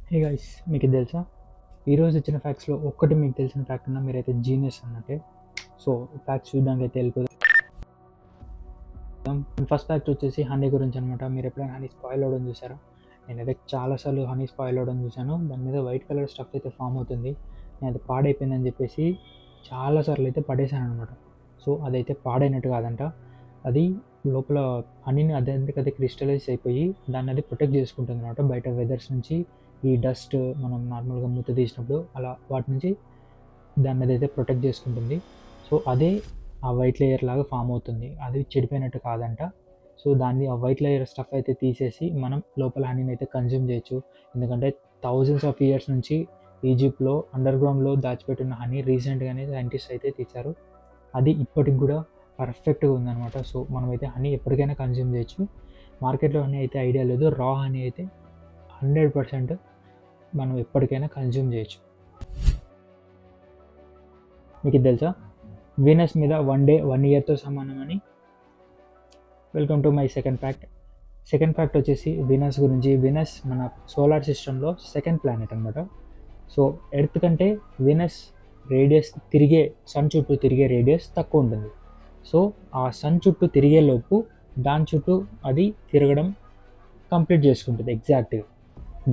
Hey guys, మీకు ఇది తెలుసా? ఈరోజు ఇచ్చిన ఫ్యాక్ట్స్లో ఒక్కటి మీకు తెలిసిన ఫ్యాక్ట్ ఉన్నా మీరైతే జీనియస్ అన్నట్టే. సో ఫ్యాక్ట్స్ చూడడానికి అయితే వెళ్ళిపోదాం. ఫస్ట్ ఫ్యాక్ట్ వచ్చేసి హనీ గురించి అనమాట. మీరు ఎప్పుడైనా హనీ స్పాయిల్ అవ్వడం చూసారా? నేనైతే చాలాసార్లు హనీ స్పాయిల్ అవ్వడం చూశాను. దాని మీద వైట్ కలర్ స్టఫ్ అయితే ఫామ్ అవుతుంది. నేను అది పాడైపోయిందని చెప్పేసి చాలాసార్లు అయితే పడేశాను అనమాట. సో అదైతే పాడైనట్టు కాదంట. అది లోపల హనీని అదే క్రిస్టలైజ్ అయిపోయి దాన్ని అది ప్రొటెక్ట్ చేసుకుంటుంది అనమాట బయట వెదర్స్ నుంచి. ఈ డస్ట్ మనం నార్మల్గా మూత తీసినప్పుడు అలా వాటి నుంచి దాన్ని అదైతే ప్రొటెక్ట్ చేసుకుంటుంది. సో అదే ఆ వైట్ లేయర్ లాగా ఫామ్ అవుతుంది. అది చెడిపోయినట్టు కాదంట. సో దాన్ని ఆ వైట్ లేయర్ స్టఫ్ అయితే తీసేసి మనం లోపల హనీని అయితే కన్జ్యూమ్ చేయొచ్చు. ఎందుకంటే థౌజండ్స్ ఆఫ్ ఇయర్స్ నుంచి ఈజిప్ట్లో అండర్ గ్రౌండ్లో దాచిపెట్టిన హనీ రీసెంట్గానే సైంటిస్ట్ అయితే తీశారు. అది ఇప్పటికి కూడా పర్ఫెక్ట్గా ఉందన్నమాట. సో మనమైతే హనీ ఎప్పటికైనా కన్జ్యూమ్ చేయొచ్చు. మార్కెట్లో హనీ అయితే ఐడియా లేదు. రా హనీ అయితే 100% మనం ఎప్పటికైనా కన్జ్యూమ్ చేయొచ్చు. మీకు ఇది తెలుసా? వీనస్ మీద 1 డే 1 ఇయర్తో సమానం అని. Welcome to my second fact. Second fact వచ్చేసి వీనస్ గురించి. వీనస్ మన సోలార్ సిస్టంలో సెకండ్ ప్లానెట్ అనమాట. సో ఎర్త్ కంటే వీనస్ రేడియస్ తిరిగే సన్ చుట్టూ తిరిగే రేడియస్ తక్కువ ఉంటుంది. సో ఆ సన్ చుట్టూ తిరిగేలోపు దాని చుట్టూ అది తిరగడం కంప్లీట్ చేసుకుంటుంది ఎగ్జాక్ట్గా.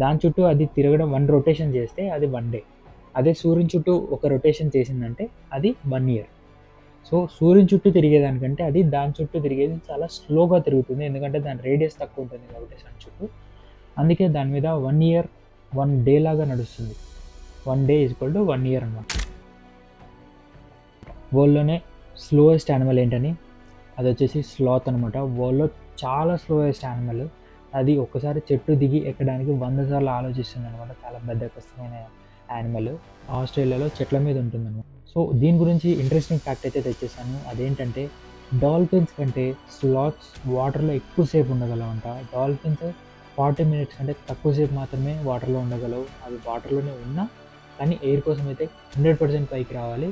దాని చుట్టూ అది తిరగడం 1 రొటేషన్ చేస్తే అది 1 డే. అదే సూర్యుని చుట్టూ ఒక రొటేషన్ చేసిందంటే అది 1 ఇయర్. సో సూర్యుని చుట్టూ తిరిగేదానికంటే అది దాని చుట్టూ తిరిగేది చాలా స్లోగా తిరుగుతుంది. ఎందుకంటే దాని రేడియస్ తక్కువ ఉంటుంది కాబట్టి సన్ చుట్టూ. అందుకే దాని మీద 1 ఇయర్ 1 డే లాగా నడుస్తుంది. 1 డే ఈక్వల్ టు 1 ఇయర్ అనమాట. వరల్డ్లోనే స్లోయెస్ట్ యానిమల్ ఏంటని? అది వచ్చేసి స్లాత్ అనమాట. వరల్డ్లో చాలా స్లోయెస్ట్ యానిమల్. అది ఒక్కసారి చెట్టు దిగి ఎక్కడానికి 100 సార్లు ఆలోచిస్తుంది అనమాట. చాలా బద్ధకస్తమైన యానిమల్. ఆస్ట్రేలియాలో చెట్ల మీద ఉంటుందన్నమాట. సో దీని గురించి ఇంట్రెస్టింగ్ ఫ్యాక్ట్ అయితే తెచ్చేసాను. అదేంటంటే డాల్ఫిన్స్ కంటే స్లాత్స్ వాటర్లో ఎక్కువసేపు ఉండగలవంట. డాల్ఫిన్స్ 40 మినిట్స్ కంటే తక్కువసేపు మాత్రమే వాటర్లో ఉండగలవు. అవి వాటర్లోనే ఉన్నా కానీ ఎయిర్ కోసం అయితే 100% పైకి రావాలి.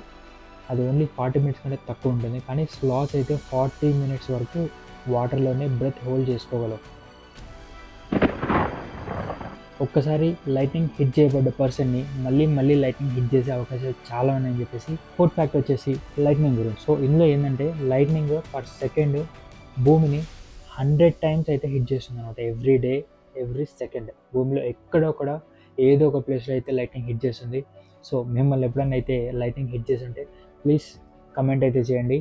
అది ఓన్లీ 40 మినిట్స్ కంటే తక్కువ ఉంటుంది. కానీ స్లాత్స్ అయితే 40 మినిట్స్ వరకు వాటర్లోనే బ్రెత్ హోల్డ్ చేసుకోగలవు. ఒక్కసారి లైట్నింగ్ హిట్ చేయబడ్డ పర్సన్ని మళ్ళీ లైట్నింగ్ హిట్ చేసే అవకాశాలు చాలా ఉన్నాయని చెప్పేసి. ఫోర్త్ ఫ్యాక్ట్ వచ్చేసి లైట్నింగ్ గురించి. సో ఇందులో ఏంటంటే లైట్నింగ్ పర్ సెకండ్ భూమిని 100 టైమ్స్ అయితే హిట్ చేస్తుంది అనమాట. ఎవ్రీ డే ఎవ్రీ సెకండ్ భూమిలో ఎక్కడొక్కడ ఏదో ఒక ప్లేస్లో అయితే లైట్నింగ్ హిట్ చేస్తుంది. సో మిమ్మల్ని ఎప్పుడన్నా అయితే లైట్నింగ్ హిట్ చేసి ఉంటే ప్లీజ్ కమెంట్ అయితే చేయండి.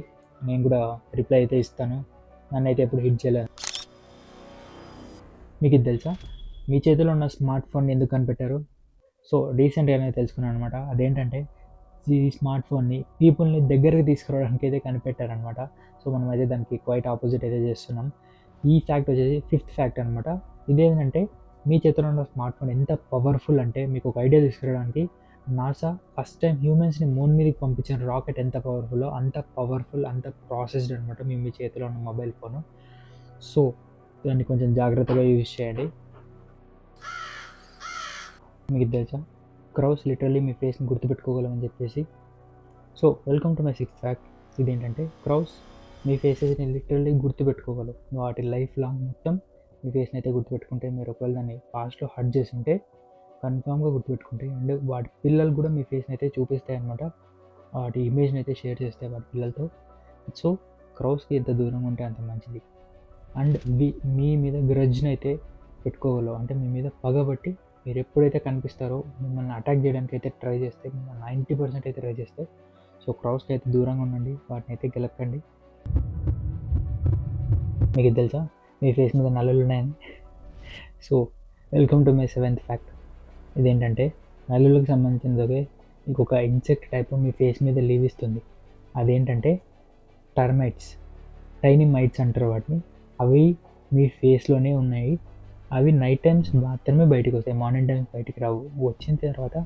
నేను కూడా రిప్లై అయితే ఇస్తాను. నన్ను అయితే ఎప్పుడు హిట్ చేయలేదు. మీకు ఇది తెలుసా? మీ చేతిలో ఉన్న స్మార్ట్ ఫోన్ ఎందుకు కనిపెట్టారు? సో రీసెంట్గానే తెలుసుకున్నాను అనమాట. అదేంటంటే ఈ స్మార్ట్ ఫోన్ని పీపుల్ని దగ్గరికి తీసుకురావడానికి అయితే కనిపెట్టారనమాట. సో మనం అయితే దానికి క్వైట్ ఆపోజిట్ అయితే చేస్తున్నాం. ఈ ఫ్యాక్ట్ వచ్చేసి ఫిఫ్త్ ఫ్యాక్ట్ అనమాట. ఇదేంటంటే మీ చేతిలో ఉన్న స్మార్ట్ ఫోన్ ఎంత పవర్ఫుల్ అంటే మీకు ఒక ఐడియా తీసుకురావడానికి నాసా ఫస్ట్ టైం హ్యూమన్స్ని మూన్ మీదకి పంపించిన రాకెట్ ఎంత పవర్ఫుల్లో అంత పవర్ఫుల్, అంత ప్రాసెస్డ్ అనమాట మీ చేతిలో ఉన్న మొబైల్ ఫోను. సో దాన్ని కొంచెం జాగ్రత్తగా యూజ్ చేయండి. మీకు తెలుసా? క్రౌస్ లిటరల్లీ మీ ఫేస్ని గుర్తుపెట్టుకోగలమని చెప్పేసి. So welcome to my sixth fact. ఇదేంటంటే క్రౌస్ మీ ఫేసెస్ని లిటరల్లీ గుర్తుపెట్టుకోగలవు. వాటి లైఫ్ లాంగ్ మొత్తం మీ ఫేస్ని అయితే గుర్తుపెట్టుకుంటే, మీరు ఒకవేళ దాన్ని పాస్ట్లో హర్ట్ చేసి ఉంటే కన్ఫామ్గా గుర్తుపెట్టుకుంటాయి. అండ్ వాటి పిల్లలు కూడా మీ ఫేస్ని అయితే చూపిస్తాయి అనమాట. వాటి ఇమేజ్ని అయితే షేర్ చేస్తాయి వాటి పిల్లలతో. సో క్రౌస్కి ఎంత దూరంగా ఉంటే అంత మంచిది. అండ్ మీ మీద గ్రడ్జ్ని అయితే పెట్టుకోగలవు. అంటే మీ మీద పగబట్టి మీరు ఎప్పుడైతే కనిపిస్తారో మిమ్మల్ని అటాక్ చేయడానికి అయితే ట్రై చేస్తే, 90% అయితే ట్రై చేస్తే. సో క్రౌడ్స్కి అయితే దూరంగా ఉండండి, వాటిని అయితే గెలకండి. మీకు ఇది తెలుసా? మీ ఫేస్ మీద నల్లులు ఉన్నాయని. So welcome to my seventh fact. ఇదేంటంటే నల్లులకు సంబంధించినది. మీకు ఒక ఇన్సెక్ట్ టైప్ మీ ఫేస్ మీద లీవ్ ఇస్తుంది. అదేంటంటే టర్మైట్స్, టైనీ మైట్స్ అంటారు వాటిని. అవి మీ ఫేస్లోనే ఉన్నాయి. అవి నైట్ టైమ్స్ మాత్రమే బయటకు వస్తాయి, మార్నింగ్ టైమ్స్ బయటికి రావు. వచ్చిన తర్వాత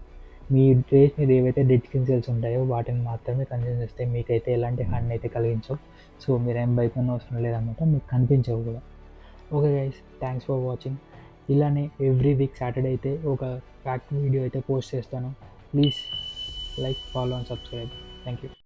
మీ ఫేస్ మీద ఏవైతే డెడ్ స్కిన్ సెల్స్ ఉంటాయో వాటిని మాత్రమే కన్జ్యూమ్ చేస్తాయి. మీకైతే ఎలాంటి హాని అయితే కలిగించవు. సో మీరేం భయపడిన అవసరం లేదన్నమాట, మీకు కనిపించవు కూడా. Okay guys, thanks for watching. ఇలానే ఎవ్రీ వీక్ సాటర్డే అయితే ఒక ఫ్యాక్ట్ వీడియో అయితే పోస్ట్ చేస్తాను. Please like, follow and subscribe. Thank you.